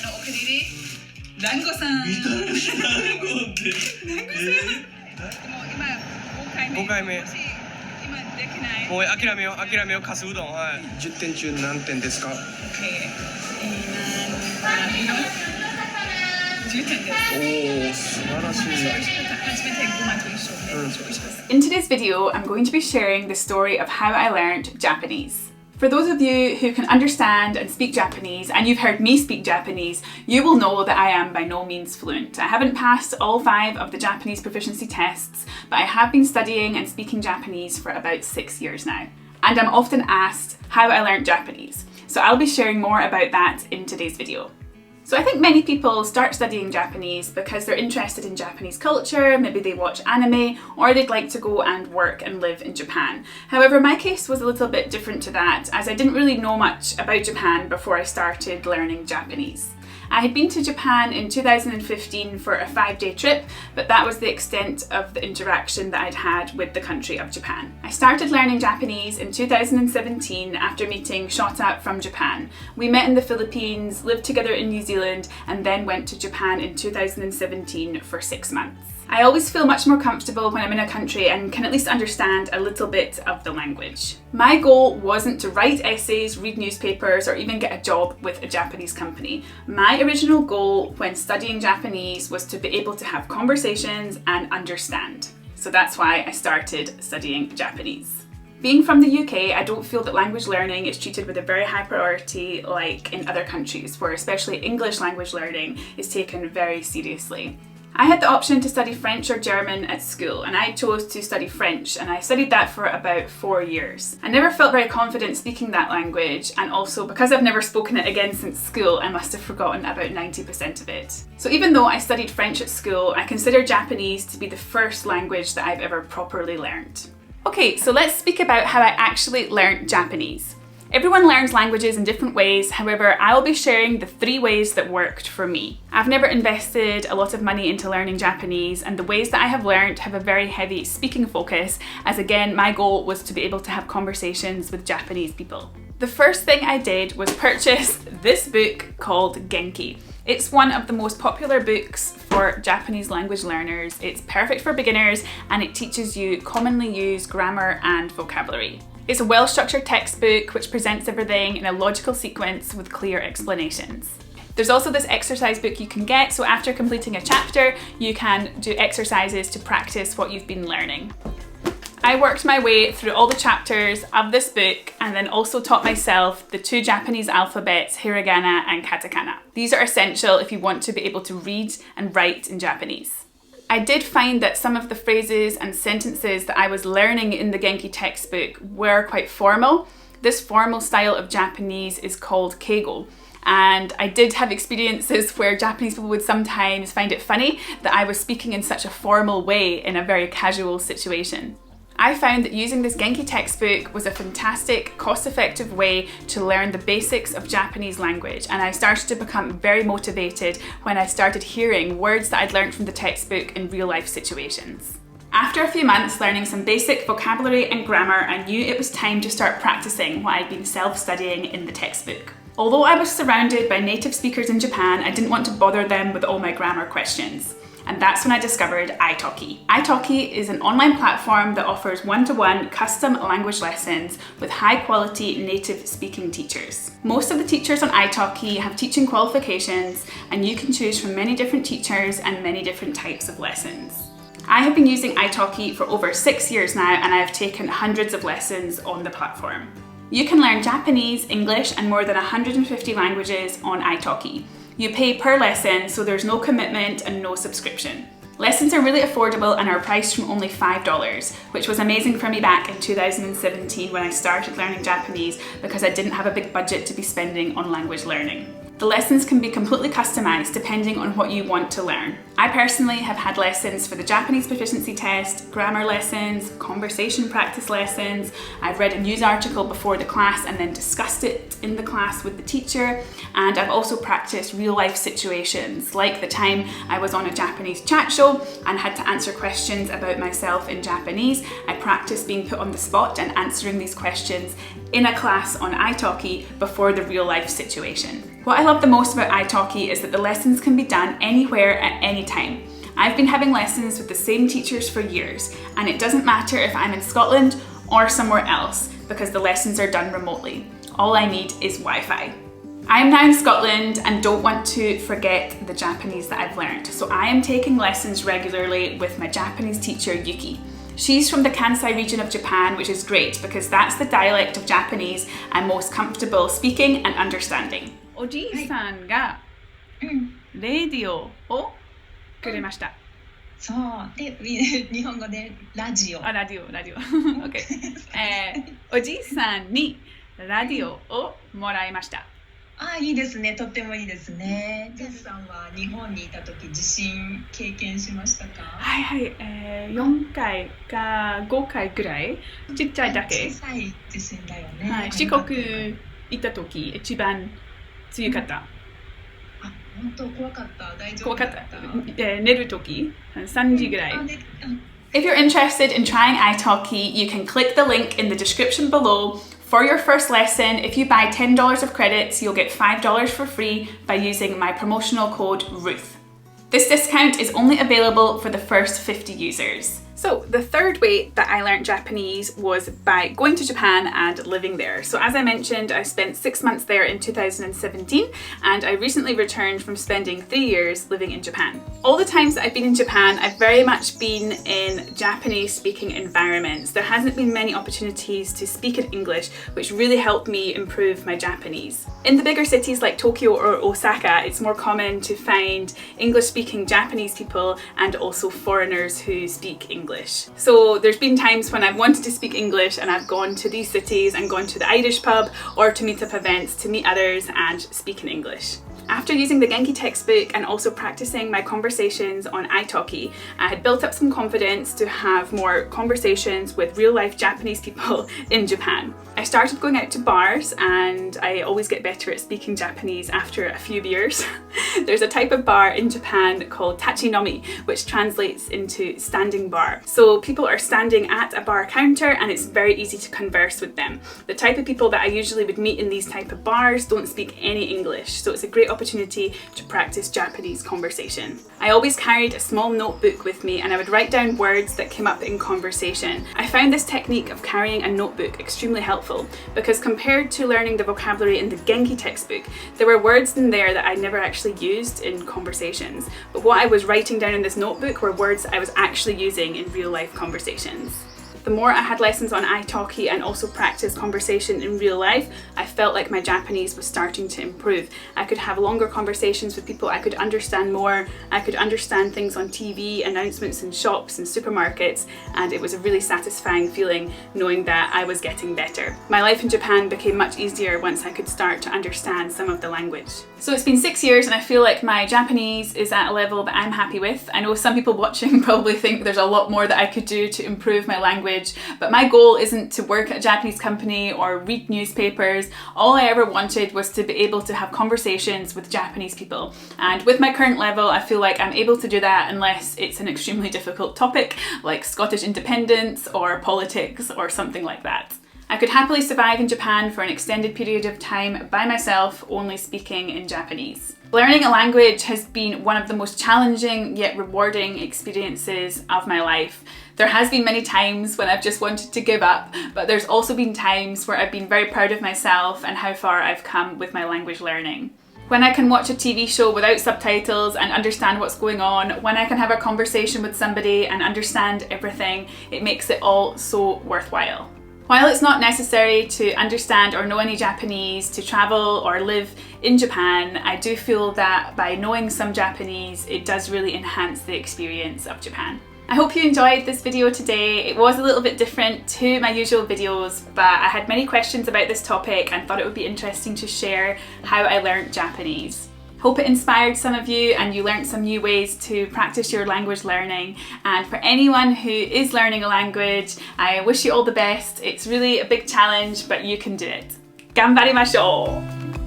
おかげで団子さん。みたらし団子って。団子さん。もう今5回目。もし今できない。もう諦めよう、かすうどん。はい。10点中何点ですか？ OK。10点です。おー、素晴らしい。初めてごまと一緒で調理します。In today's video, I'm going to be sharing the story of how I learned Japanese. For those of you who can understand and speak Japanese, and you've heard me speak Japanese, you will know that I am by no means fluent. I haven't passed all 5 of the Japanese proficiency tests, but I have been studying and speaking Japanese for about 6 years now. And I'm often asked how I learned Japanese. So I'll be sharing more about that in today's video. So I think many people start studying Japanese because they're interested in Japanese culture, maybe they watch anime, or they'd like to go and work and live in Japan. However, my case was a little bit different to that, as I didn't really know much about Japan before I started learning Japanese. I had been to Japan in 2015 for a 5-day trip, but that was the extent of the interaction that I'd had with the country of Japan. I started learning Japanese in 2017 after meeting Shota from Japan. We met in the Philippines, lived together in New Zealand, and then went to Japan in 2017 for 6 months. I always feel much more comfortable when I'm in a country and can at least understand a little bit of the language. My goal wasn't to write essays, read newspapers, or even get a job with a Japanese company. My original goal when studying Japanese was to be able to have conversations and understand. So that's why I started studying Japanese. Being from the UK, I don't feel that language learning is treated with a very high priority like in other countries, where especially English language learning is taken very seriously. I had the option to study French or German at school, and I chose to study French, and I studied that for about 4 years. I never felt very confident speaking that language, and also because I've never spoken it again since school, I must have forgotten about 90% of it. So even though I studied French at school, I consider Japanese to be the first language that I've ever properly learned. Okay, so let's speak about how I actually learned Japanese. Everyone learns languages in different ways, however, I'll be sharing the 3 ways that worked for me. I've never invested a lot of money into learning Japanese, and the ways that I have learned have a very heavy speaking focus, as again, my goal was to be able to have conversations with Japanese people. The first thing I did was purchase this book called Genki. It's one of the most popular books for Japanese language learners. It's perfect for beginners, and it teaches you commonly used grammar and vocabulary. It's a well-structured textbook which presents everything in a logical sequence with clear explanations. There's also this exercise book you can get, so after completing a chapter, you can do exercises to practice what you've been learning. I worked my way through all the chapters of this book and then also taught myself the 2 Japanese alphabets, hiragana and katakana. These are essential if you want to be able to read and write in Japanese. I did find that some of the phrases and sentences that I was learning in the Genki textbook were quite formal. This formal style of Japanese is called keigo. And I did have experiences where Japanese people would sometimes find it funny that I was speaking in such a formal way in a very casual situation. I found that using this Genki textbook was a fantastic, cost-effective way to learn the basics of Japanese language, and I started to become very motivated when I started hearing words that I'd learned from the textbook in real-life situations. After a few months learning some basic vocabulary and grammar, I knew it was time to start practicing what I'd been self-studying in the textbook. Although I was surrounded by native speakers in Japan, I didn't want to bother them with all my grammar questions. And that's when I discovered italki. Italki is an online platform that offers one-to-one custom language lessons with high-quality native speaking teachers. Most of the teachers on italki have teaching qualifications, and you can choose from many different teachers and many different types of lessons. I have been using italki for over 6 years now, and I have taken hundreds of lessons on the platform. You can learn Japanese, English, and more than 150 languages on italki. You pay per lesson, so there's no commitment and no subscription. Lessons are really affordable and are priced from only $5, which was amazing for me back in 2017 when I started learning Japanese because I didn't have a big budget to be spending on language learning. The lessons can be completely customized depending on what you want to learn. I personally have had lessons for the Japanese proficiency test, grammar lessons, conversation practice lessons. I've read a news article before the class and then discussed it in the class with the teacher. And I've also practiced real life situations, like the time I was on a Japanese chat show and had to answer questions about myself in Japanese. I practiced being put on the spot and answering these questions in a class on italki before the real life situation. What I love the most about italki is that the lessons can be done anywhere at any time. I've been having lessons with the same teachers for years, and it doesn't matter if I'm in Scotland or somewhere else because the lessons are done remotely. All I need is Wi-Fi. I am now in Scotland and don't want to forget the Japanese that I've learned, so I am taking lessons regularly with my Japanese teacher Yuki. She's from the Kansai region of Japan, which is great because that's the dialect of Japanese I'm most comfortable speaking and understanding. おじいさんがレディオをくれました。そうで日本語でラジオ。ラディオ。OK おじいさんにラディオをもらいました。いいですね。とってもいいですね。ジェスさんは日本にいた時地震経験しましたか？4回か5回ぐらい。ちっちゃいだけ。小さい地震だよね。四国行った時一番強かった。本当怖かった。大丈夫怖かった。寝る時3時ぐらい。If you're interested in trying italki, you can click the link in the description below. For your first lesson, if you buy $10 of credits, you'll get $5 for free by using my promotional code RUTH. This discount is only available for the first 50 users. So the third way that I learnt Japanese was by going to Japan and living there. So as I mentioned, I spent 6 months there in 2017 and I recently returned from spending 3 years living in Japan. All the times that I've been in Japan, I've very much been in Japanese speaking environments. There hasn't been many opportunities to speak in English, which really helped me improve my Japanese. In the bigger cities like Tokyo or Osaka, it's more common to find English-speaking Japanese people and also foreigners who speak English. So there's been times when I've wanted to speak English and I've gone to these cities and gone to the Irish pub or to meet-up events to meet others and speak in English. After using the Genki textbook and also practicing my conversations on italki, I had built up some confidence to have more conversations with real-life Japanese people in Japan. I started going out to bars and I always get better at speaking Japanese after a few beers. There's a type of bar in Japan called tachinomi, which translates into standing bar. So people are standing at a bar counter and it's very easy to converse with them. The type of people that I usually would meet in these type of bars don't speak any English, so it's a great opportunity to practice Japanese conversation. I always carried a small notebook with me and I would write down words that came up in conversation. I found this technique of carrying a notebook extremely helpful because compared to learning the vocabulary in the Genki textbook, there were words in there that I never actually used in conversations. But what I was writing down in this notebook were words I was actually using in real life conversations. The more I had lessons on italki and also practiced conversation in real life, I felt like my Japanese was starting to improve. I could have longer conversations with people I could understand more, I could understand things on TV, announcements in shops and supermarkets, and it was a really satisfying feeling knowing that I was getting better. My life in Japan became much easier once I could start to understand some of the language. So it's been 6 years and I feel like my Japanese is at a level that I'm happy with. I know some people watching probably think there's a lot more that I could do to improve my language, but my goal isn't to work at a Japanese company or read newspapers. All I ever wanted was to be able to have conversations with Japanese people. And with my current level, I feel like I'm able to do that unless it's an extremely difficult topic like Scottish independence or politics or something like that. I could happily survive in Japan for an extended period of time by myself, only speaking in Japanese. Learning a language has been one of the most challenging yet rewarding experiences of my life. There has been many times when I've just wanted to give up, but there's also been times where I've been very proud of myself and how far I've come with my language learning. When I can watch a TV show without subtitles and understand what's going on, when I can have a conversation with somebody and understand everything, it makes it all so worthwhile. While it's not necessary to understand or know any Japanese to travel or live in Japan, I do feel that by knowing some Japanese, it does really enhance the experience of Japan. I hope you enjoyed this video today. It was a little bit different to my usual videos, but I had many questions about this topic and thought it would be interesting to share how I learnt Japanese. Hope it inspired some of you and you learnt some new ways to practice your language learning. And for anyone who is learning a language, I wish you all the best. It's really a big challenge, but you can do it. 頑張りましょう!